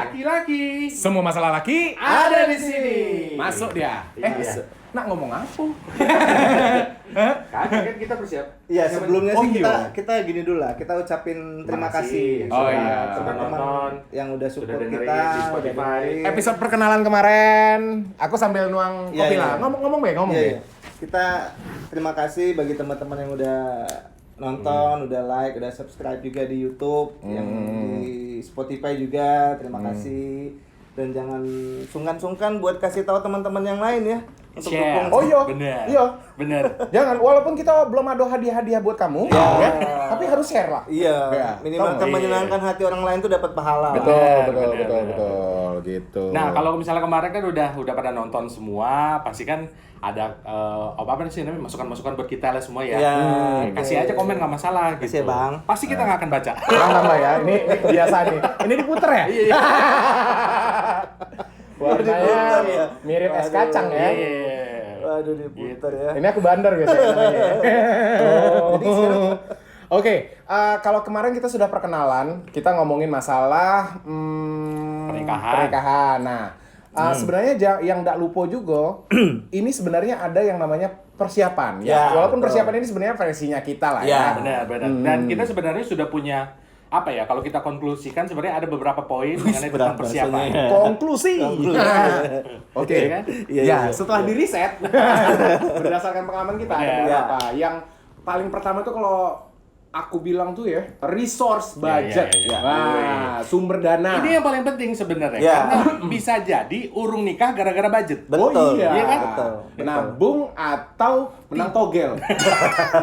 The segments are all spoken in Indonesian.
Laki-laki. Semua masalah laki Ada di sini. masuk dia. Iya. Nak ngomong apa? Kagak kan kita bersiap. Iya, sebelumnya Oh, sih iya. kita gini dulu lah. Kita ucapin terima kasih Oh, sama iya. teman-teman Nonton, yang udah support dengerin kita, di Spotify. udah dengerin. Episode perkenalan kemarin, aku sambil nuang Iya, kopi iya. lah. Ngomong Iya, deh. iya. Kita terima kasih bagi teman-teman yang udah nonton, udah like, udah subscribe juga di YouTube, yang di Spotify juga. Terima kasih. Dan jangan sungkan-sungkan buat kasih tahu teman-teman yang lain ya untuk Share. dukung. Oh iya. Bener. Iya. Bener. Jangan, walaupun kita belum ada hadiah-hadiah buat kamu, ya, tapi harus share lah. Iya, Ya, minimal tahu. menyenangkan hati orang lain tuh dapat pahala. Betul, gitu. Nah, kalau misalnya kemarin kan udah pada nonton semua, pasti kan ada apa sih namanya masukan-masukan buat kita lah semua ya. Ya, Kasih aja komen nggak masalah Kasih gitu. ya, Bang. Pasti kita nggak akan baca. Jangan lah ya, ini biasa nih. Ini diputer ya? Iya. Warnanya Diputer ya? mirip es Waduh. kacang ya. Iya. Waduh, diputar ya. Ini aku bandar biasanya namanya. Jadi sekarang Oke, kalau kemarin kita sudah perkenalan, kita ngomongin masalah pernikahan. Nah, sebenarnya yang nggak lupa juga, ini sebenarnya ada yang namanya persiapan. Ya, Walaupun betul. persiapan ini sebenarnya versinya kita lah Ya. ya. Benar. Dan kita sebenarnya sudah punya apa ya? Kalau kita konklusikan sebenarnya ada beberapa poin mengenai tentang berat persiapan. bahasanya. Konklusi. Oke kan? Iya, Ya, iya. setelah di riset berdasarkan pengalaman kita ada Iya. beberapa. Yang paling pertama tuh kalau aku bilang tuh ya, resource budget. Iya. Wah, sumber dana. Ini yang paling penting sebenarnya Ya. karena bisa jadi urung nikah gara-gara budget. Betul. Oh iya, Iya kan? Betul. Nabung atau menang togel.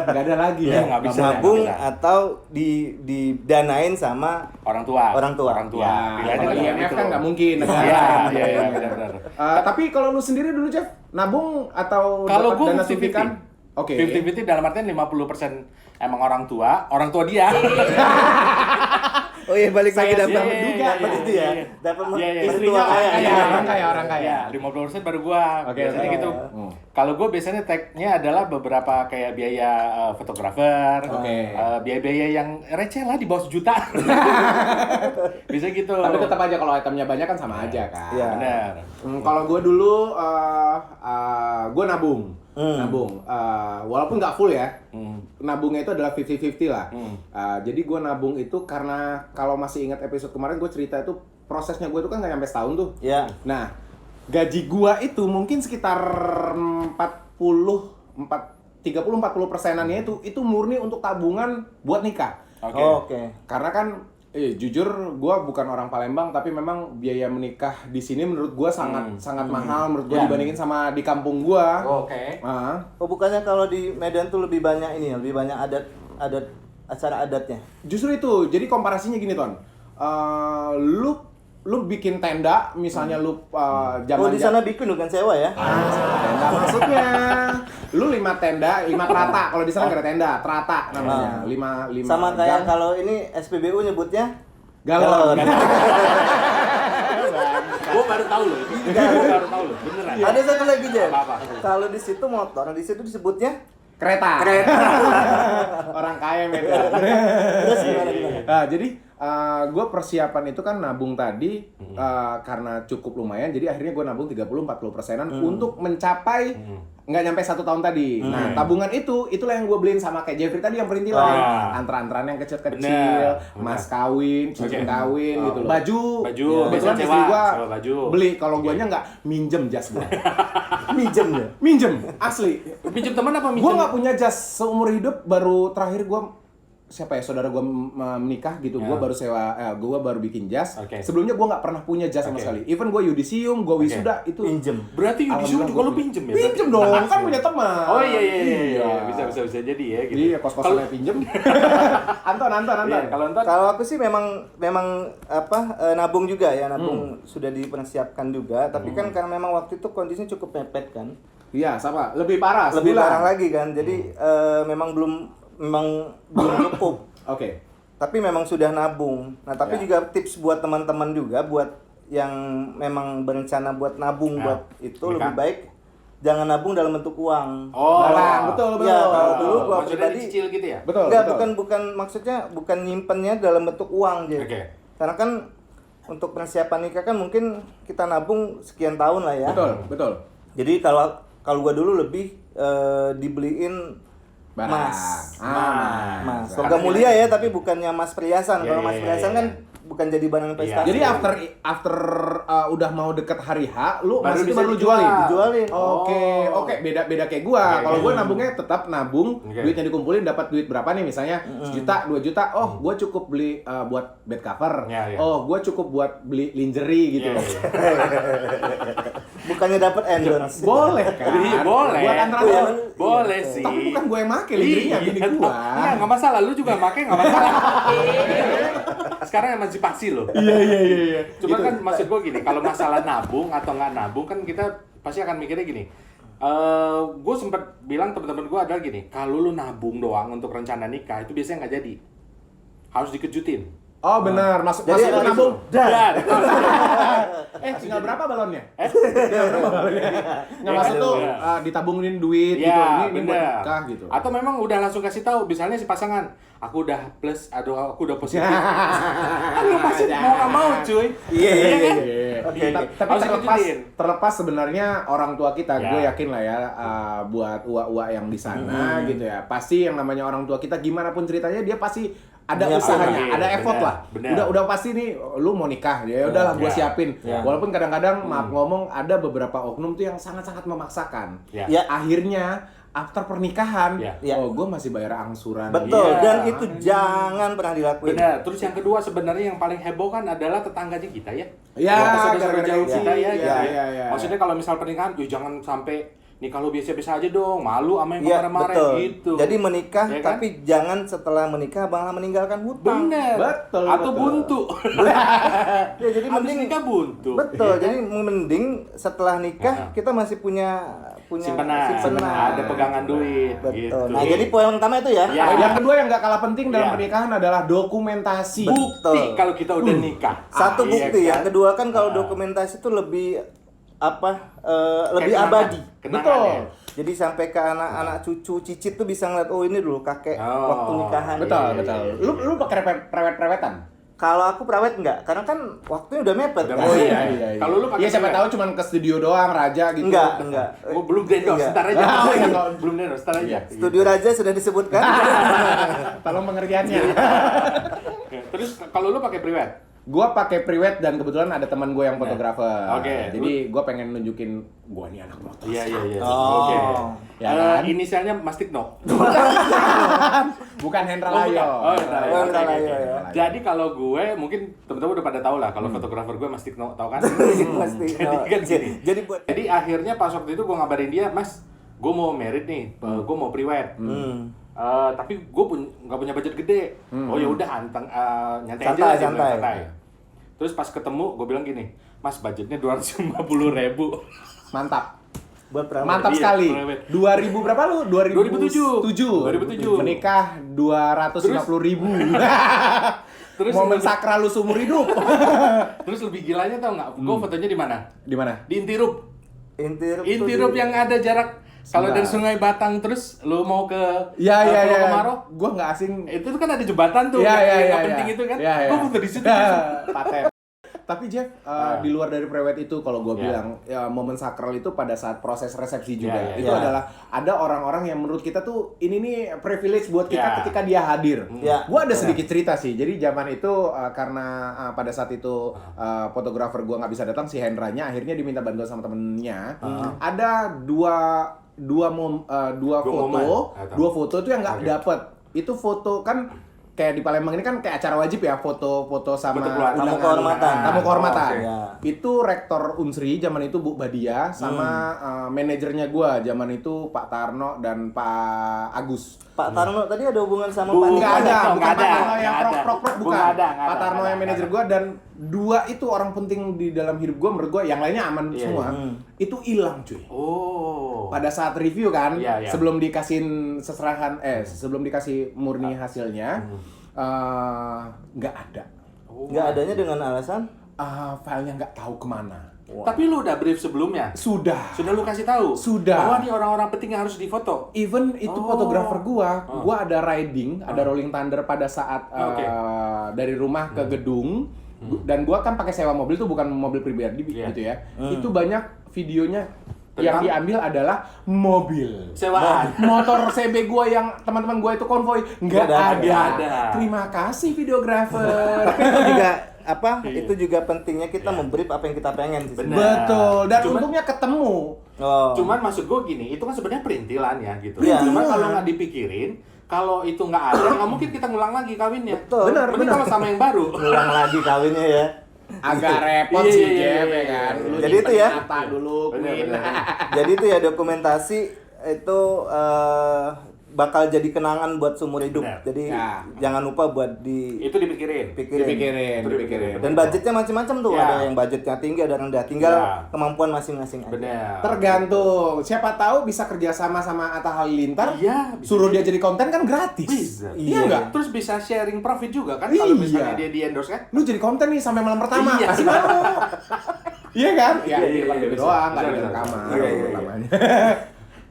Nggak ada lagi Iya, ya. nggak bisa. Nabung bisa. atau didanain sama Orang tua. Orang tua. Ya, Pilihannya kalau kan IMF gitu. kan nggak mungkin. Iya, benar. Tapi kalau lu sendiri dulu, Jeff, nabung atau Kalau dapat gue dana 50-50. suntikan? Oke. 50-50 dalam artian 50% emang orang tua dia. Oh iya, balik lagi Saya dapat sih menduga, dapat ya. itu ya. Dapat Iya, mertua istrinya kaya. kaya. Iya. Orang kaya. Ya, 50% baru gua. Oke, Biasanya oke. gitu. Hmm. Kalau gua biasanya tag-nya adalah beberapa kayak biaya fotografer, Oke. biaya-biaya yang receh lah di bawah sejuta. Bisa gitu. Tapi tetap aja kalau itemnya banyak kan sama aja kan. Iya. Benar. Kalau gue dulu, gue nabung. Nabung. Walaupun nggak full ya. Nabungnya itu adalah 50-50 lah. Jadi gue nabung itu karena kalau masih ingat episode kemarin gue cerita itu prosesnya gue itu kan nggak nyampe setahun tuh. Iya. Nah, gaji gue itu mungkin sekitar 30-40%-annya itu murni untuk tabungan buat nikah. Oke. Oke. Karena kan jujur gue bukan orang Palembang, tapi memang biaya menikah di sini menurut gue sangat mahal menurut gue Ya. dibandingin sama di kampung gue. Oke. Oh, bukannya kalau di Medan tuh lebih banyak ini ya, lebih banyak adat acara adatnya. Justru itu. Jadi komparasinya gini, Ton. Lu bikin tenda, misalnya lu Oh, di sana bikin bukan sewa ya? tenda maksudnya. Lu 5 tenda, 5 trata. Kalau di sana nggak ada tenda, trata namanya. 5 Sama kayak kalau ini SPBU nyebutnya galon. Gua baru tahu loh. Gua baru tahu loh. Beneran. Ada satu lagi, Jen. Apa? Kalau di situ motor, di situ disebutnya Kereta. Orang kaya Medan. terus gimana? Nah, jadi gue persiapan itu kan nabung tadi karena cukup lumayan, jadi akhirnya gue nabung 30-40%-an untuk mencapai nggak nyampe 1 tahun tadi. Nah, tabungan itulah yang gue beliin sama kayak Jeffrey tadi yang perintilan. Wah. Antara-antara yang kecil-kecil, Bener. mas kawin, cincin Oke. kawin gitu loh. Baju, Baju, kebetulan biasanya istri sewa, gue sewa baju. beli. Kalau guanya nggak minjem jas gue. Minjem ya? Minjem, asli. Pinjam teman apa minjem? Gue nggak punya jas seumur hidup, baru terakhir gue siapa ya, saudara gue menikah gitu, gue Ya. baru sewa, gue baru bikin jas. Oke. Sebelumnya gue nggak pernah punya jas sama Oke. sekali. Even gue yudisium, gue wisuda itu Minjem. Berarti Yudisium juga lu pinjem ya? Pinjem dong, kan punya teman. Oh iya. Bisa jadi ya gitu. Iya, kos-kosannya pinjem. Anton. Iya, kalau ntar Kalau aku sih memang nabung juga ya, nabung sudah dipersiapkan juga, tapi kan karena memang waktu itu kondisinya cukup mepet kan. Iya, sama. Lebih parah. Lebih sebulan. parah lagi kan. Jadi memang belum cukup. Oke. Tapi memang sudah nabung. Nah, tapi Ya. juga tips buat teman-teman juga buat yang memang berencana buat nabung Ya. buat itu Nikah. lebih baik jangan nabung dalam bentuk uang. Barang, betul. Ya, kalau dulu gua maksudnya pribadi dicicil gitu ya? Betul. enggak, bukan maksudnya bukan nyimpennya dalam bentuk uang, jadi. Oke. Karena kan untuk persiapan nikah kan mungkin kita nabung sekian tahun lah ya. Betul. Jadi kalau gua dulu lebih dibeliin Barang. Mas. Logam mulia ya, tapi bukannya mas perhiasan. Kalau mas perhiasan kan bukan jadi barang investasi. Jadi after udah mau deket hari H, lu Baru masih itu bisa baru jualin. Dijualin. Oke, beda kayak gua. Kalau gua nabungnya tetap nabung, duitnya dikumpulin dapat duit berapa nih misalnya 1 juta, 2 juta. Oh, gua cukup beli buat bed cover. Oh, gua cukup buat beli lingerie gitu. Bukannya dapat endorse. Boleh kan? Boleh. Buat antara Boleh sih. Tapi bukan gue yang make lingerie-nya, bini gua. Iya, nggak masalah. Lu juga make nggak masalah. Sekarang emansipasi loh. Iya. Cuma kan maksud gue gini, kalau masalah nabung atau nggak nabung kan kita pasti akan mikirnya gini. Gue sempat bilang teman-teman gue adalah gini, kalau lu nabung doang untuk rencana nikah itu biasanya nggak jadi, harus dikejutin. Oh benar, Jadi masuk nabung. Dan Tinggal berapa balonnya? Nggak masuk tuh ditabungin duit gitu. ya, Ini buat nikah gitu. Atau memang udah langsung kasih tahu, misalnya si pasangan, aku udah plus, aduh aku udah positif. Kan lu pasti mau nggak mau cuy. Iya. kan? Oke, tapi Harus dikejutin. terlepas sebenarnya orang tua kita, Ya. gue yakin lah ya buat uak-uak yang di sana gitu ya. Pasti yang namanya orang tua kita gimana pun ceritanya dia pasti ada Iya, usahanya, ada effort bener, lah. bener. Udah pasti nih lu mau nikah ya udahlah gue Ya. siapin. Ya. Walaupun kadang-kadang maaf ngomong ada beberapa oknum tuh yang sangat-sangat memaksakan. Ya. Ya. Akhirnya after pernikahan, Ya. oh gue masih bayar angsuran. Betul, Iya. dan itu jangan pernah dilakuin. Benar. Terus yang kedua sebenarnya yang paling heboh kan adalah tetangganya kita ya. Ya, Saudara-saudara gara-gara jauh itu. kita ya. Iya, gitu. iya. Maksudnya kalau misal pernikahan, jangan sampai nih kalau biasa-biasa aja dong, malu sama yang Iya, kemarin-kemarin betul. gitu. Jadi menikah, Ya kan? tapi jangan setelah menikah malah meninggalkan hutang. Bener. Betul, Atau betul. buntu. Ya, jadi Habis mending nikah buntu. betul. Ya kan? Jadi mending setelah nikah kita masih punya Simpenan. Ada pegangan duit. Betul. Gitu. Nah, jadi poin utama itu ya. Ya. Yang kedua yang nggak kalah penting dalam Iya. pernikahan adalah dokumentasi. Bukti kalau kita udah nikah. Satu Iya bukti, kan? yang kedua kan kalau dokumentasi itu lebih lebih Kayak abadi. kenangan Betul. ya. Jadi sampai ke anak-anak cucu cicit tuh bisa ngeliat, oh ini dulu kakek Oh. waktu nikahan. Betul, Iya, betul. iya. Lu pakai prewet-prewetan? Kalau aku prawet enggak, karena kan waktunya udah mepet. Udah kan? mepet. iya. Kalau lu pakai Iya, siapa prewed? tahu cuman ke studio doang, Raja gitu. Enggak. Oh, belum endorse, Enggak. ntar aja. Oh, iya. Belum endorse, ntar aja. Iya. Studio Raja sudah disebutkan. Tolong pengertiannya. Oke, terus kalau lu pakai prewed? Gua pakai prewed dan kebetulan ada teman gue yang fotografer. Oke. Jadi gua pengen nunjukin gua nih anak motor. Iya. Oh. Oke. Ya kan? Inisialnya Mastikno. Bukan Hendra Oh, bukan. Layo. Oh, Hendra Layo. Hendra Oke, Layo, oke. ya. Jadi kalau gue mungkin teman-teman udah pada tahu lah kalau fotografer gue Mastikno, tahu kan? Pasti. Jadi kan gini. Jadi buat Jadi akhirnya pas waktu itu gue ngabarin dia, Mas, gue mau merit nih, gue mau prewed. Tapi gue nggak punya budget gede. Oh ya udah nyantai aja lah, dia bilang, Santai. Terus pas ketemu gue bilang gini, Mas budgetnya 250.000. Mantap. buat prawet. Mantap Iya, sekali. prewed. 2000 berapa lu? 2007. 2007. Menikah 250.000. Terus Momen sakral lu seumur hidup. Terus lebih gilanya tau nggak? Gue fotonya di mana? Di mana? Di Intirup. Intirup Yang ada jarak kalau Sebentar. dari Sungai Batang terus lu mau ke Iya. Pulau Komaru, Gua nggak asing. itu kan ada jembatan tuh Iya, yang iya. penting itu kan. Iya, iya. Gua foto di situ. Paten. Tapi Jeff, di luar dari prewed itu kalau gue Iya. bilang ya, momen sakral itu pada saat proses resepsi juga Iya, ya. Itu iya. adalah ada orang-orang yang menurut kita tuh ini nih privilege buat kita Iya. ketika dia hadir. Iya. Gue ada sedikit cerita sih. Jadi zaman itu karena pada saat itu fotografer gue nggak bisa datang, si Hendranya akhirnya diminta bantuan sama temennya. Ada dua foto tuh yang nggak Oke. dapet. Itu foto kan kayak di Palembang ini kan kayak acara wajib ya, foto-foto sama Foto keluarga. Tamu kehormatan. Tamu kehormatan. Oh, oke. Ya. Itu rektor Unsri zaman itu Bu Badia sama manajernya gua zaman itu Pak Tarno dan Pak Agus. Pak Tarno tadi ada hubungan sama Bu, Pak Nggak Niko? ada, nggak bukan ada, Pak Tarno yang nggak ada. prok-prok Bu, bukan. nggak ada, Pak Tarno nggak yang ada. manajer gua dan dua itu orang penting di dalam hidup gua menurut gua, yang lainnya aman Iya, semua. Itu hilang cuy. Oh. Pada saat review kan, Iya, iya. sebelum dikasihin sebelum dikasih murni hasilnya, nggak ada. Nggak adanya dengan alasan Filenya nggak tahu kemana. Tapi lu udah brief sebelumnya. Sudah. Sudah lu kasih tahu. Sudah. Bahwa nih orang-orang penting yang harus difoto. Even itu fotografer gua ada riding, ada rolling thunder pada saat Oke. dari rumah ke gedung, Dan gua kan pakai sewa mobil tuh bukan mobil pribadi gitu ya. Itu banyak videonya yang diambil adalah mobil Sewaan. motor CB gua yang teman-teman gua itu konvoy nggak ada. Terima kasih videografer. Itu juga itu juga pentingnya kita memberi apa yang kita pengen sih. Betul. Dan untungnya ketemu. Cuman maksud gue gini, itu kan sebenarnya perintilan ya gitu. Iya. Cuman kalau nggak dipikirin, kalau itu nggak ada, nggak mungkin kita ngulang lagi kawinnya. Betul. Mending kalau sama yang baru. Ngulang lagi kawinnya ya. Agak repot sih Jeff ya kan. Lu Jadi itu ya. Apa dulu Queen. Jadi itu ya dokumentasi itu bakal jadi kenangan buat seumur hidup. Bener. Jadi jangan lupa buat Itu dipikirin. Dipikirin. Dan budgetnya macam-macam tuh. Ya. Ada yang budgetnya tinggi, ada yang rendah. Tinggal kemampuan masing-masing aja. Bener. Tergantung. Siapa tahu bisa kerjasama sama Atta Halilintar. Iya, bisa. Suruh dia jadi konten kan gratis. Bisa. Iya nggak? Terus bisa sharing profit juga kan kalau misalnya dia di endorse kan? Lu jadi konten nih sampai malam pertama. Iya. Pasti mau. Iya kan? Ya, Iya, di depan iya, BB bisa. doang, nggak Bisa, di bisa. rekaman. Iya. Utamanya.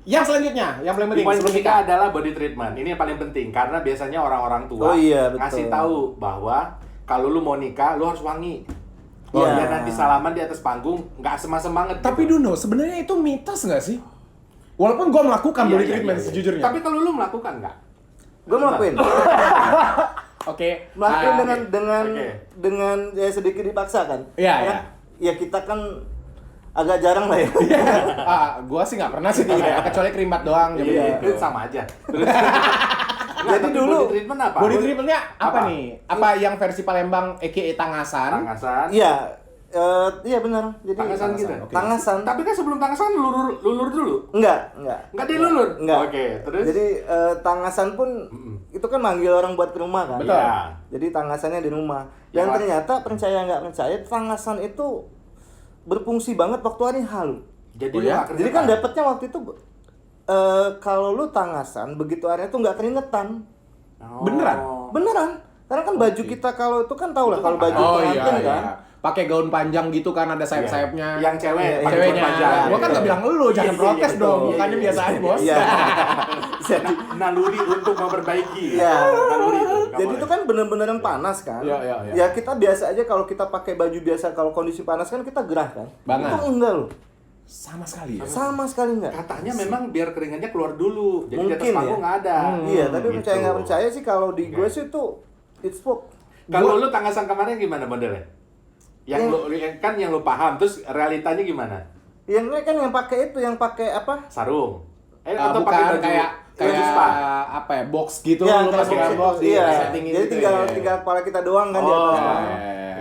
Yang selanjutnya, yang paling penting Poin sebelum ketiga nikah. adalah body treatment. Ini yang paling penting karena biasanya orang-orang tua Oh iya, betul. ngasih tahu bahwa kalau lu mau nikah, lu harus wangi. Oh, Biar iya. nanti salaman di atas panggung nggak asem-asem banget. Tapi gitu. Duno, sebenarnya itu mitos nggak sih? Walaupun gua melakukan body treatment sejujurnya. Tapi kalau lu melakukan nggak? Gue ngelakuin. Oke. Melakukan Ah, dengan ya sedikit dipaksa kan. Iya, Karena ya kita kan agak jarang lah ya. gua sih nggak pernah sih ya, kecuali kerimbat doang. Iya, gitu. itu sama aja. Terus, Jadi dulu- body treatment apa? Body treatmentnya apa Apa? nih? Apa yang versi Palembang aka tangasan? Tangasan. Iya. Iya benar. Jadi Tangasan gitu. Oke. Tangasan. Tapi kan sebelum tangasan lulur dulu. Enggak. Nggak dilulur. Enggak. Oke, terus. Jadi tangasan pun itu kan manggil orang buat ke rumah kan. Betul. Ya. Jadi tangasannya di rumah. Dan Ya. ternyata percaya nggak percaya tangasan itu berfungsi banget waktu hari halu. Jadi Oh lu ya? nggak Jadi kan keringetan. dapatnya waktu itu kalau lu tangasan begitu hari tuh nggak keringetan. Oh. Beneran? Beneran. Karena kan baju kita kalau itu kan tau lah Itu kalau kan baju Oh pengantin iya, kan. iya. Pakai gaun panjang gitu kan ada sayap-sayapnya. Yang cewek, Iya, pakai Ceweknya. panjang. Gua kan nggak bilang lu, jangan Iya, protes iya, dong. betul. Bukannya Iya, biasa iya, aja, Bos. Iya. Naluri untuk memperbaiki. Iya. Naluri itu. nggak Jadi boleh. itu kan bener-bener panas kan. Iya, iya, iya. Ya kita biasa aja kalau kita pakai baju biasa kalau kondisi panas kan kita gerah kan. Banget. Itu enggak loh. Sama sekali ya. Sama sekali enggak. Katanya memang biar keringatnya keluar dulu. Jadi di atas Mungkin panggung ya. nggak ada. Iya, tapi Gitu. percaya nggak percaya sih kalau di gue sih itu it's work. Kalau lu tangasan kemarin gimana modelnya? Yang lu kan yang lu paham, terus realitanya gimana? Yang ini kan yang pakai itu, yang pakai apa? Sarung. Bukan pakai baju kayak baju spa. apa ya, box gitu Ya, lu kayak masukin box box itu. di Iya. settingin Jadi gitu tinggal ya. tinggal kepala kita doang kan di Oh. atas. kan.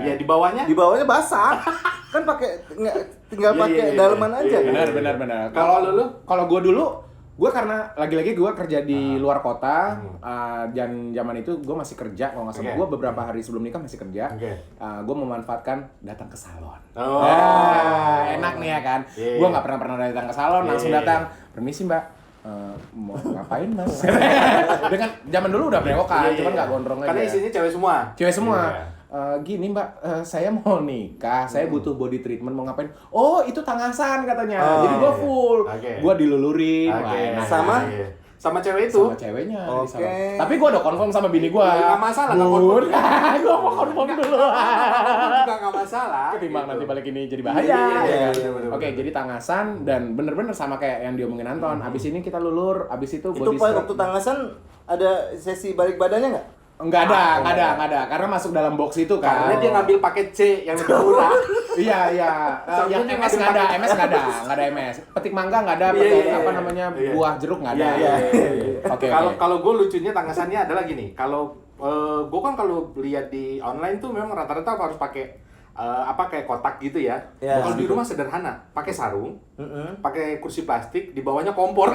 Iya, di bawahnya? Di bawahnya basah. Kan pakai tinggal Iya, pakai iya, iya. daleman aja. Iya, kan. iya. Benar. Kalau lu? Kalau gua dulu, gua karena lagi-lagi gua kerja di luar kota, dan zaman itu gua masih kerja, kalau nggak salah Oke. gua beberapa hari sebelum nikah masih kerja. Oke. Gua memanfaatkan datang ke salon. Oh. Enak nih ya kan. Iya. Gua nggak pernah datang ke salon, langsung Iya. datang. Permisi Mbak, mau ngapain Mas? Dengan zaman dulu udah brewokan, Iya, cuman iya. nggak gondrong aja. Karena isinya cewek semua. Cewek semua. Iya. Gini Mbak, saya mau nikah, saya butuh body treatment, mau ngapain? Oh itu tangasan katanya. Oh, Jadi gua iya. full, Oke. gua dilulurin, Oke. wah, enak. Sama? Iya. Sama cewek itu. Sama ceweknya di Oke. salon. Tapi gua udah confirm sama bini gua. Nggak masalah, nggak Bun, confirm. gua mau confirm dulu. Juga nggak masalah. Ketimbang gitu. nanti balik ini jadi bahaya. Iya, iya, ya kan? iya, bener, Oke, bener. jadi tangasan dan bener-bener sama kayak yang diomongin Anton. Abis ini kita lulur, abis itu Itu body pas scrub. waktu tangasan ada sesi balik badannya nggak? Nggak ada. Karena masuk dalam box itu kan. Karena dia ngambil paket C yang lebih murah. Iya. Yang Sampai MS dia nggak ada, pakai- MS nggak ada MS. Petik mangga nggak ada, Iya, petik iya, apa iya. namanya Iya. buah jeruk nggak ada. Iya. Oke. Kalau gue lucunya tangasannya adalah gini. Kalau gue kan kalau lihat di online tuh memang rata-rata harus pakai kayak kotak gitu ya. Iya. Kalau di rumah sederhana, pakai sarung, Mm-mm. pakai kursi plastik, di bawahnya kompor.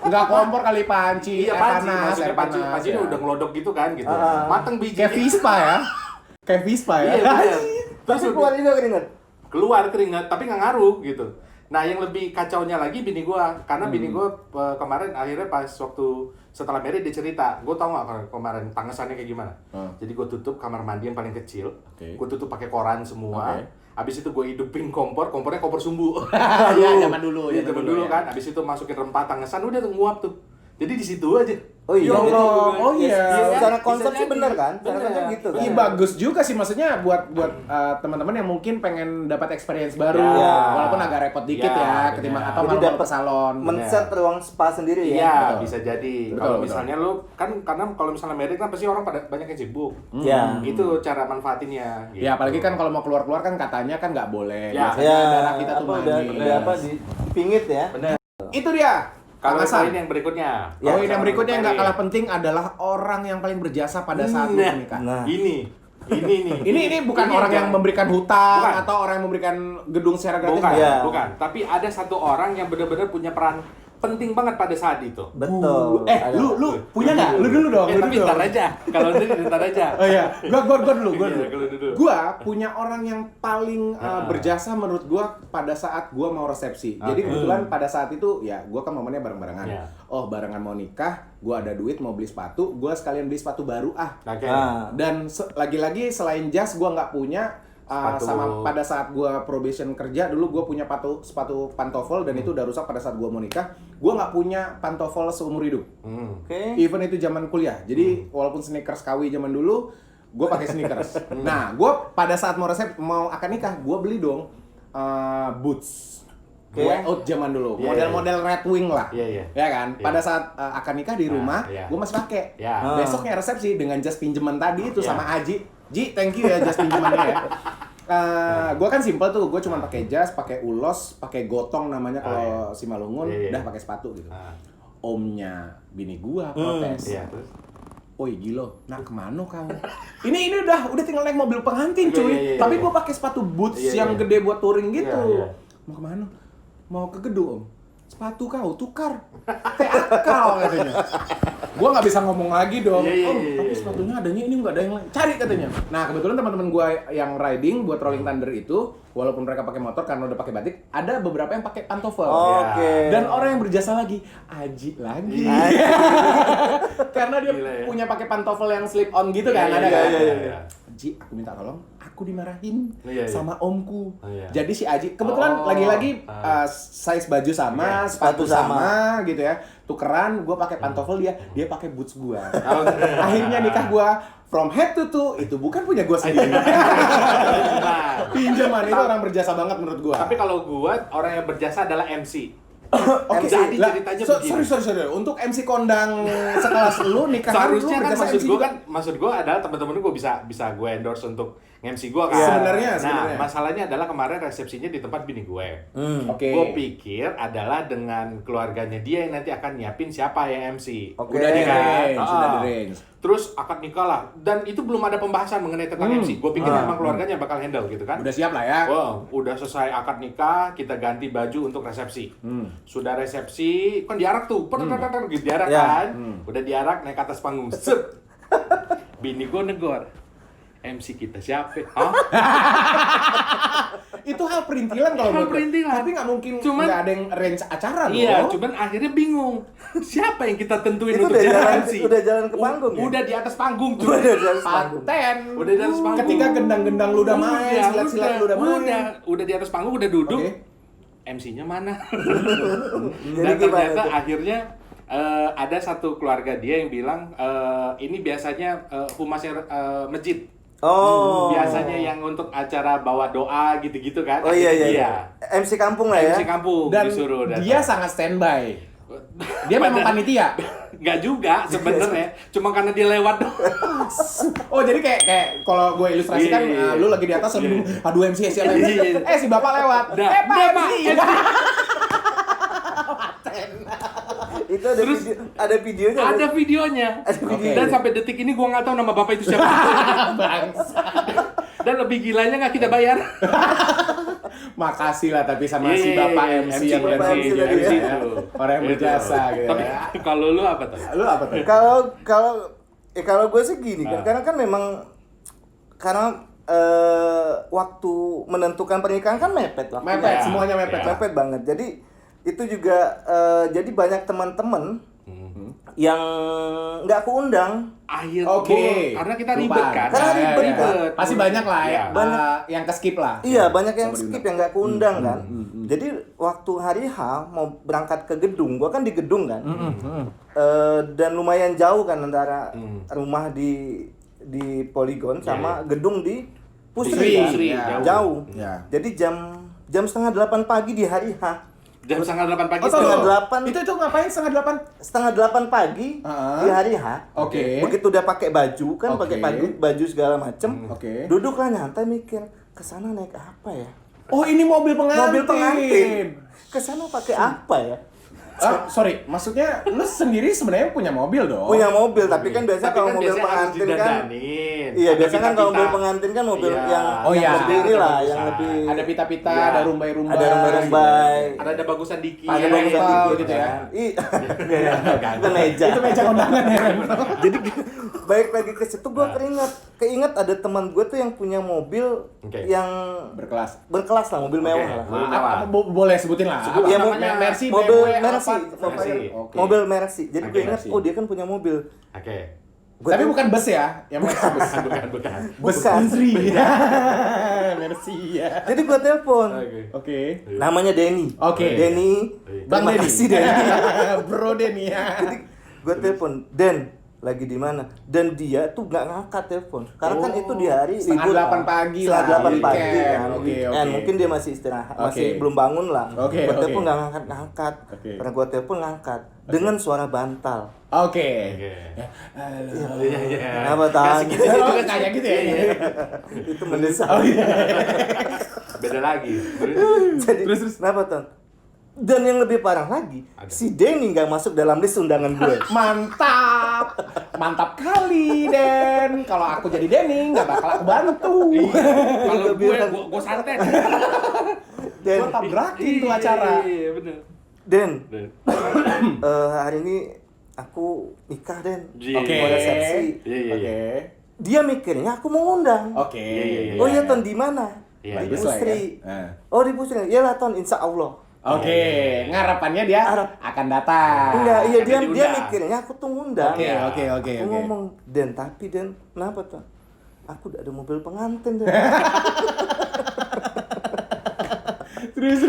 Nggak kompor kali panci, Iya, air panci, panas, maksudnya air panci, panas. pancinya ya. udah ngelodok gitu kan gitu. Ah. Mateng biji. Kayak Vespa ya. Kayak Vespa ya. Iya, bener. Terus Tapi keluar juga keringat. keluar keringat tapi nggak ngaruh gitu. Nah yang lebih kacaunya lagi bini gua, karena bini gua kemarin akhirnya pas waktu setelah married dia cerita, gua tau nggak kemarin tangasannya kayak gimana. Jadi gua tutup kamar mandi yang paling kecil, Oke. gua tutup pakai koran semua. Oke. Abis itu gua hidupin kompornya kompor sumbu. Iya, zaman dulu. Iya zaman dulu ya. kan. Abis itu masukin rempah tangasan, udah tuh nguap tuh. Jadi di situ aja. Oh iya. Oh iya. Secara konsep Bisa sih jadi. bener kan? Secara Bener. konsep gitu kan. Iya bagus juga sih, maksudnya buat teman-teman yang mungkin pengen dapat experience baru, Ya. walaupun agak repot dikit Ya, ya, ketimbang bener. atau Jadi malu-malu dapat ke salon. Men-set ruang spa sendiri ya. Iya, Betul. bisa jadi. Betul, Kalau betul. misalnya lu kan karena kalau misalnya merit kan pasti orang pada banyak yang sibuk. Ya. Itu cara manfaatinnya. Gitu. Ya apalagi kan kalau mau keluar-keluar kan katanya kan nggak boleh. Ya. Biasanya Ya, darah kita tuh apa udah manis. apa dipingit ya? Benar. Itu dia. Kalau Kang Hasan. poin yang berikutnya. Poin yang berikutnya yang nggak Poin. kalah penting adalah orang yang paling berjasa pada saat lu menikah. Nah. Ini nih. Ini bukan Ini orang yang jangan- memberikan hutang Bukan. atau orang yang memberikan gedung secara gratis. Bukan, Ya. bukan. Tapi ada satu orang yang benar-benar punya peran penting banget pada saat itu. Betul. Lu punya nggak? Lu dulu dong. lu Tapi dulu ntar dong. aja. Kalau nanti ntar aja. Oh iya, gua dulu. Iya, kalau dulu. Gua punya orang yang paling berjasa menurut gua pada saat gua mau resepsi. Jadi Oke. kebetulan pada saat itu ya gua kan momennya bareng-barengan. Iya. Oh, barengan mau nikah, gua ada duit mau beli sepatu, gua sekalian beli sepatu baru Oke. Dan lagi-lagi selain jas gua nggak punya Sepatu. sama pada saat gua probation kerja dulu gua punya sepatu pantofel dan itu udah rusak pada saat gua mau nikah. Gua nggak punya pantofel seumur hidup. Oke. Even itu zaman kuliah. Jadi walaupun sneakers KW zaman dulu, gue pakai sneakers. Nah, gue pada saat mau akad nikah, gue beli dong boots. Oke. Gue out zaman dulu. Iya, Model-model Red Wing lah. Iya. Ya kan? Iya. Pada saat akad nikah di rumah, iya. gue masih pakai. Ya. Besoknya resepsi dengan jas pinjaman tadi itu Iya. sama Aji. Ji, thank you ya jas pinjamannya ya. Gue kan simpel tuh, gue cuma pakai jas, pakai ulos, pakai gotong namanya kalau si Malungun, Iya, iya. udah pakai sepatu gitu. Ah. Omnya bini gua protes. Iya, terus. Oi gilo, nah kemana kamu? Ini udah tinggal naik mobil pengantin cuy. Iya. Tapi gua pakai sepatu boots Iya, yang iya. gede buat touring gitu. Iya. Mau kemana? Mau ke gedung om. Sepatu kau tukar. Teakal katanya. Gua nggak bisa ngomong lagi dong. Iya, iya, Om, iya, tapi iya. sepatunya adanya ini nggak ada yang lain. Cari katanya. Nah kebetulan teman-teman gua yang riding buat Rolling Thunder itu, walaupun mereka pakai motor karena udah pakai batik, ada beberapa yang pakai pantofel. Oke. Dan orang yang berjasa lagi, Aji lagi. Karena dia Gila ya. punya pakai pantofel yang slip on gitu kan, Iya, ada iya, kan? iya, iya. Aji, aku minta tolong, aku dimarahin Iya, iya. sama omku. Oh, iya. Jadi si Aji, kebetulan Oh, lagi-lagi ah. size baju sama, Iya. sepatu Sepatu sama. sama gitu ya. Tukeran, gue pakai pantofel dia pakai boots gua. Oh, Akhirnya nikah gua from head to toe itu bukan punya gua sendiri. Pinjaman itu orang berjasa banget menurut gua. Tapi kalau gua orang yang berjasa adalah MC. Oke, Jadi lah, ceritanya begini. sorry. Untuk MC kondang sekelas lu nikah Seharusnya kan MC maksud gua adalah teman-teman gua bisa gue endorse untuk MC gua kan. Iya. Sebenarnya. Nah, masalahnya adalah kemarin resepsinya di tempat bini gue. Oke. Gue pikir adalah dengan keluarganya dia yang nanti akan nyiapin siapa yang MC. Oke. Udah di Iya kan? range, sudah di Ah. range. Terus akad nikah lah, dan itu belum ada pembahasan mengenai tentang MC. Gue pikir memang keluarganya bakal handle gitu kan. Udah siap lah ya. Wow, udah selesai akad nikah, kita ganti baju untuk resepsi. Sudah resepsi, kan diarak tuh, gitu diarak Ya. kan. Udah diarak naik ke atas panggung, set. Bini gue negor, MC kita siapa? Hah? Itu hal perintilan kalau Hal menurut gue. perintilan. Tapi nggak mungkin Cuman- nggak ada yang range acara dong. Iya, cuman akhirnya bingung. Siapa yang kita tentuin Itu untuk udah jadi jalan- MC? udah jalan ke panggung ya? Udah di atas panggung, cuy. Udah di atas panggung. Paten. Udah di atas panggung. Ketika gendang-gendang lu udah main, silat-silat lu udah main. Udah di atas panggung, udah duduk. Oke. MC-nya mana? Jadi Dan gimana ternyata tuh? akhirnya ada satu keluarga dia yang bilang ini biasanya humasnya masjid. Oh. Biasanya yang untuk acara bawa doa gitu-gitu kan. Oh iya. Iya. MC kampung lah ya. MC kampung Dan disuruh datang. dia sangat standby. Dia memang panitia. Nggak juga sebenarnya, cuma karena dia lewat doang. Oh jadi kayak kalau gue ilustrasikan Iya. lu lagi di atas lagi Iya. aduh MC siapa MC. Iya. Si bapak lewat. Dah, Pak dah, MC. Pak, Itu ada Terus- ada videonya. Ada videonya. Ada video. Dan sampai detik ini gua nggak tahu nama bapak itu siapa. Dan lebih gilanya nggak kita bayar. Makasih lah tapi sama si Iya, bapak MC yang udah Bapak MC sini, tadi ya. ya. Orang yang berjasa gitu Tapi ya. kalau lu apa tuh? Lu apa tuh? Kalau gue sih gini kan, Nah. karena kan memang waktu menentukan pernikahan kan mepet waktunya. Mepet, Ya, semuanya mepet. ya. Mepet banget. Jadi itu juga jadi banyak teman-teman yang nggak keundang. Akhir Oke. karena kita Lupa. ribet kan. Karena ribet, Ya, kan? Pasti banyak lah ya. Iya. Banyak. Yang ke skip lah. Iya, banyak yang Sama skip diundang. yang nggak keundang kan. Jadi waktu hari H mau berangkat ke gedung, gua kan di gedung kan. Dan lumayan jauh kan antara rumah di Polygon sama gedung di Pusri. Kan? Jauh. Ya. Jadi jam setengah 8 pagi di hari H. Jam setengah 8 pagi. Setengah 8. Itu ngapain setengah 8? Setengah 8 pagi di hari H. Oke. Begitu udah pakai baju kan, pakai baju segala macem. Oke. Duduklah nyantai mikir, kesana naik apa ya? Oh, ini mobil pengantin. Mobil pengantin. Kesana pakai apa ya? Sorry, maksudnya lu sendiri sebenarnya punya mobil dong? Punya mobil, tapi kan biasanya kalau mobil biasanya harus pengantin kan didandanin. iya, Ada biasanya kan kalau pita-pita. mobil pengantin kan mobil Iya. yang Oh, iya. lebih ini lah, Ada yang lebih Ada pita-pita, Iya. ada rumbai-rumbai. ada rumbai-rumbai. Ada bagusan dikit. Ada Ada bagusan rental dikit gitu ya. kan. Itu meja. Itu meja kondangan ya. Jadi baik lagi ke situ gue keinget ada teman gue tuh yang punya mobil Oke. yang Berkelas. lah, mobil mewah lah. Boleh sebutin lah. Sebut Iya, namanya. Mercy, mobil BMW, Mercy, Alphard. Oke. mobil Mercy. Jadi gue Oke, ingat, Mercy. oh dia kan punya mobil. Oke. Gua Tapi tuh- bukan bus ya, yang bus. Bukan. Bus Bukan. Pusri. Mercy ya. Jadi gue telepon. Oke. Oke. Namanya Denny. Oke. Denny. Bang Terima Denny. kasih Denny. Bro Denny ya. Gue telepon, Den, lagi di mana? Dan dia tuh nggak ngangkat telepon. Karena kan itu di hari setengah libur. 8 pagi Setengah lah, 8 pagi weekend. kan. Oke, Weekend. oke. Mungkin dia masih istirahat, Oke. masih belum bangun lah. Oke, Gue oke. telepon nggak ngangkat. Oke. Karena gue telepon ngangkat dengan suara bantal. Oke. Oke. Halo. Iya. Kenapa tangan? Kasih gitu juga Kayak gitu ya. Itu mendesak. Oh iya. Beda lagi. Jadi kenapa Ton? Dan yang lebih parah lagi, si Denny nggak masuk dalam list undangan gue. Mantap. Mantap kali, Den. Kalau aku jadi Denny, nggak bakal aku bantu. Kalau gue santet. Den, Gue tabrakin tuh acara. Iya, bener. Den, hari ini aku nikah Den. Iya. Oke. Mau resepsi. Iya. Oke. Dia mikirnya aku mau ngundang. Oke. Iya. Oh iya Ton, di mana? Iya, Di iya. Pusri. Nah. Oh di Pusri. Iyalah Ton, insya Allah. Oke, ngarapannya dia akan datang. Enggak, iya Tapi dia diundang. mikirnya aku tuh ngundang. Oke, oke. Aku ngomong, Den, tapi Den, kenapa Ton? Aku udah ada mobil pengantin Den. Terus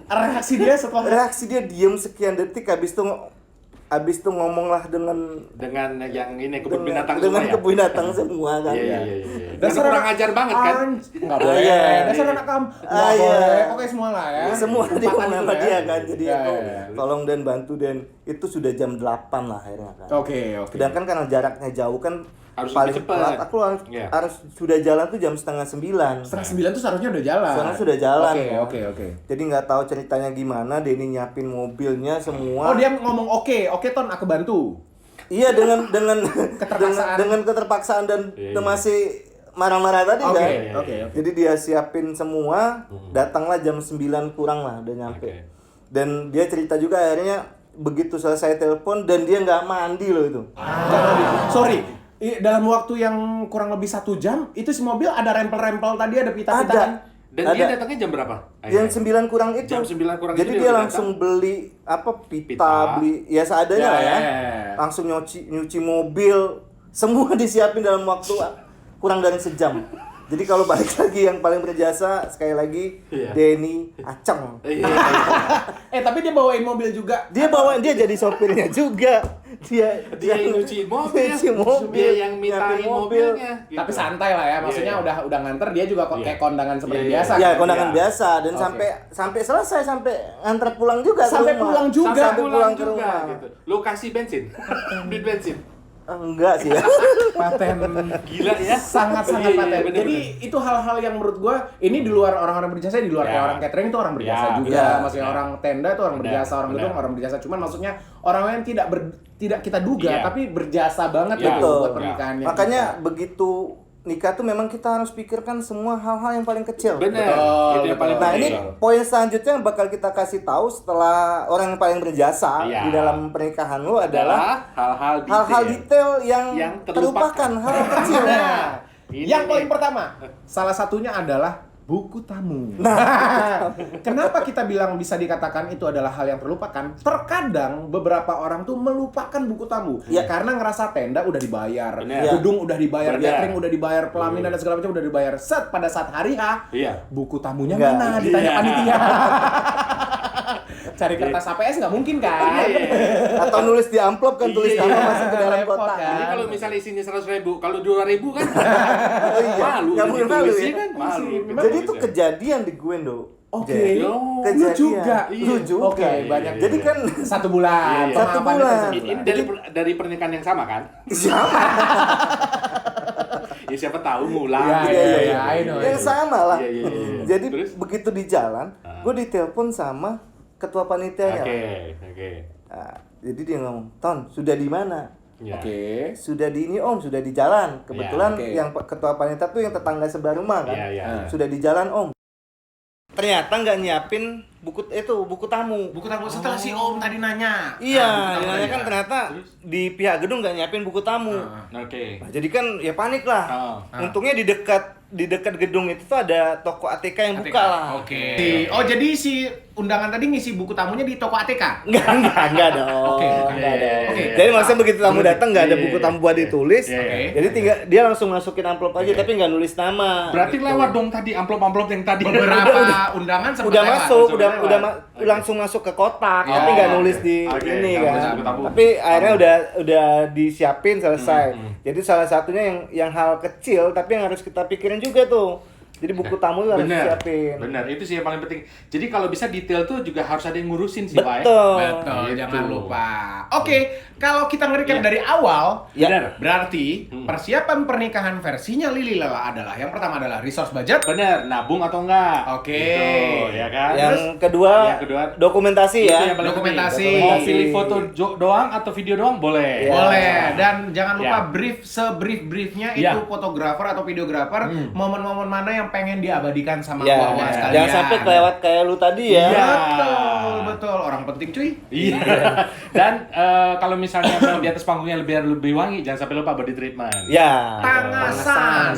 reaksi dia setelah Reaksi dia diem sekian detik, habis itu ngomong lah dengan yang ini kebun binatang dengan semua ya. kebun binatang semua kan. Iya. Dasar Kurang ajar banget kan. Enggak boleh. Iya. Dasar anak kamu. Ah, iya. Oke semua lah ya. Semua Umpatan dia gitu sama ya. dia kan. Jadi Iya, aku iya. tolong Dan, bantu Dan. Itu sudah jam 8 lah akhirnya kan. Oke. Sedangkan karena jaraknya jauh kan Harus paling lebih cepat. telat aku Iya. harus sudah jalan tuh jam 8:30. 8:30 tuh seharusnya udah jalan. Sekarang sudah jalan. Oke. Jadi nggak tahu ceritanya gimana, Denny nyiapin mobilnya semua. Oh, dia ngomong oke Ton, aku bantu. Iya dengan Keterpaksaan. dengan keterpaksaan dan Iya. masih marah-marah tadi Oke, kan. oke. Jadi dia siapin semua, datanglah jam 9 kurang lah udah nyampe. Oke. Dan dia cerita juga akhirnya begitu selesai telepon dan dia nggak mandi loh itu. Sorry. Dalam waktu yang kurang lebih 1 jam, itu si mobil ada rempel-rempel tadi, ada pita-pita. Ada. Dan Ada. dia datangnya jam berapa? Jam 9 kurang itu. Jam 9 kurang Jadi itu dia udah langsung datang? beli apa Pita. pita, beli ya seadanya Ya, lah ya. ya. Langsung nyuci mobil, semua disiapin dalam waktu kurang dari sejam. Jadi kalau balik lagi yang paling berjasa sekali lagi Iya. Denny Aceng. Iya. Tapi dia bawain mobil juga. Dia bawa, dia jadi sopirnya juga. Dia Dia yang nyuciin mobil. nyuci mobil, Dia yang mintain nyiapin mobilnya. Gitu. Tapi santai lah ya, maksudnya Iya. udah nganter, dia juga kok Iya. kayak kondangan seperti Iya, biasa. Ya kan? kondangan Iya. biasa dan Oke. sampai selesai, sampai nganter pulang juga ke Sampai rumah. pulang juga. Sampai pulang ke juga, rumah. gitu. Lu kasih bensin. Duit bensin. Enggak sih ya. Paten. Gila ya. Sangat-sangat Iya, paten. bener, Jadi itu hal-hal yang menurut gua ini di luar orang-orang berjasa, di luar Ya. kayak orang catering itu orang berjasa Ya. juga. Ya. Maksudnya Ya. orang tenda itu orang Benar, berjasa, orang gedung benar. orang berjasa. Cuman maksudnya orang yang tidak kita duga Iya. tapi berjasa banget Ya. gitu Betul. buat pernikahannya. Makanya begitu nikah tuh memang kita harus pikirkan semua hal-hal yang paling kecil. Bener. Betul, Itu yang paling Nah ini penting. poin selanjutnya yang bakal kita kasih tahu setelah orang yang paling berjasa Iya. di dalam pernikahan lu adalah hal-hal hal-hal detail yang Yang terlupakan. terlupakan, hal kecil. Nah, Ini yang nih. paling pertama, salah satunya adalah buku tamu. Nah, Kenapa kita bilang bisa dikatakan itu adalah hal yang terlupakan? Terkadang beberapa orang tuh melupakan buku tamu. Ya. Karena ngerasa tenda udah dibayar, Bener. gedung udah dibayar, Bener. catering udah dibayar, pelaminan dan segala macam udah dibayar. Set pada saat hari H, Iya. buku tamunya Nggak. mana? Ditanya Iya. panitia. Cari kertas APS nggak mungkin kan? atau nulis di amplop kan, tulis Iya. nama masuk ke dalam Repot kotak. kan? Ini kalau misalnya isinya 100.000, kalau 2.000 kan Oh iya, malu. nggak boleh malu ditulisnya ya. kan malu. Jadi itu kejadian di gue, Do. Oke. Jadi, Oh, kejadian. lu juga? Lu Iya. juga. Oke, banyak. Jadi kan 1 bulan. Iya, iya. Satu Pemahamannya bulan. satu Ini dari pernikahan yang sama kan? siapa? Ya siapa tahu ngulang. Iya, gitu. iya, iya, I know. Yang sama lah. Iya, iya, iya. Jadi Terus? begitu di jalan, gue ditelepon sama ketua panitianya. Oke. Nah, jadi dia ngomong, "Ton, sudah di mana?" Ya. Oke. Sudah di ini Om, sudah di jalan. Kebetulan oke. yang ketua panitia tuh yang tetangga sebelah rumah kan. Iya, iya. Sudah di jalan Om. Ternyata nggak nyiapin buku tamu. Buku tamu setelah si Om tadi nanya. Iya, buku tamu dinanya tadi kan ya. ternyata di pihak gedung nggak nyiapin buku tamu. Oke. Nah, jadi kan ya panik lah. Untungnya di dekat gedung itu tuh ada toko ATK yang buka lah. Oke. Oh, jadi si undangan tadi ngisi buku tamunya di toko ATK? Enggak dong. Oke, Enggak iya, dong. oke. Jadi maksudnya begitu tamu datang nggak ada Iya, buku iya. tamu buat ditulis. Iya, iya. Jadi tinggal dia langsung masukin amplop aja tapi nggak nulis nama. Berarti Gitu. lewat dong tadi amplop-amplop yang tadi. Beberapa undangan sempat Udah lewat. masuk, langsung udah lewat. Oke. langsung masuk ke kotak, Oh, tapi nggak nulis di oke, ini nggak kan. nulis buku tamu. Tapi akhirnya udah disiapin selesai. Jadi salah satunya yang hal kecil tapi yang harus kita pikirin juga tuh. Jadi buku tamu itu harus disiapin. Bener, itu sih yang paling penting. Jadi kalau bisa detail tuh juga harus ada yang ngurusin sih, Pak. Betul. Betul, Gitu. jangan lupa. Oke, kalau kita ngerikan Iya. dari awal, Ya. Bener. berarti persiapan pernikahan versinya Lili Lela adalah yang pertama adalah resource budget. Bener, nabung atau enggak? Oke. Gitu, ya kan? Yang Terus, kedua, yang kedua, dokumentasi itu ya. yang paling Dokumentasi. penting. Mau pilih foto doang atau video doang boleh. Iya. Boleh, dan jangan lupa Ya. briefnya Ya. itu fotografer atau videografer, momen-momen mana yang pengen diabadikan sama Ya, wah-wah sekalian. jangan sampai kelewat kayak lu tadi ya. Iya. Betul, orang penting cuy. Iya. Dan kalau misalnya mau di atas panggungnya lebih wangi, jangan sampai lupa body treatment. Ya. Tangasan.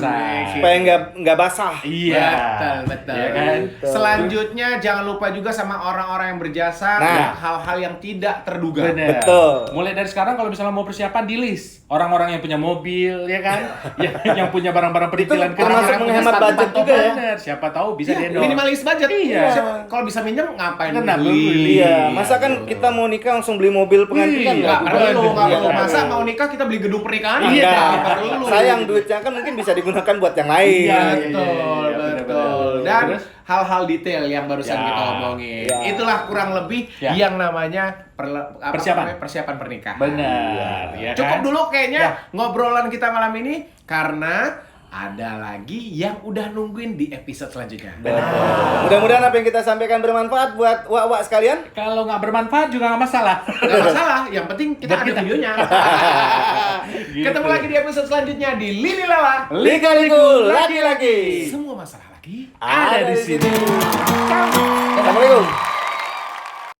Supaya nggak basah. Iya. Betul. Iya kan? Selanjutnya jangan lupa juga sama orang-orang yang berjasa Nah. hal-hal yang tidak terduga. Bener. Betul. Mulai dari sekarang kalau misalnya mau persiapan di list orang-orang yang punya mobil, ya kan, yang punya barang-barang penitilan termasuk orang-orang yang punya menghemat sepatu budget juga ya. bener. Siapa tahu bisa Iya, diendorse. minimalis budget. Iya. Kalau bisa minjem ngapain Kenapa beli? beli? Iya, masa kan kita mau nikah langsung beli mobil pengantin kan Iya, Nggak perlu, nggak Iya, perlu. nggak Masa perlu. mau nikah kita beli gedung pernikahan? Iya, Nggak perlu. Sayang duitnya kan mungkin bisa digunakan buat yang lain. Iya. Betul, bener, betul. bener. Dan Terus? hal-hal detail yang barusan Ya. kita omongin. Ya. Itulah kurang lebih Ya. yang namanya Persiapan. persiapan pernikahan. Benar, ya Cukup kan? dulu kayaknya Ya. ngobrolan kita malam ini karena ada lagi yang udah nungguin di episode selanjutnya. Mudah-mudahan apa yang kita sampaikan bermanfaat buat wak-wak sekalian. Kalau nggak bermanfaat juga nggak masalah. Gak masalah, yang penting kita Buat ada kita. videonya. Gitu. Ketemu lagi di episode selanjutnya di Lili Lela. Liga-ligu laki-laki. Semua masalah lagi Ada di sini. Assalamualaikum.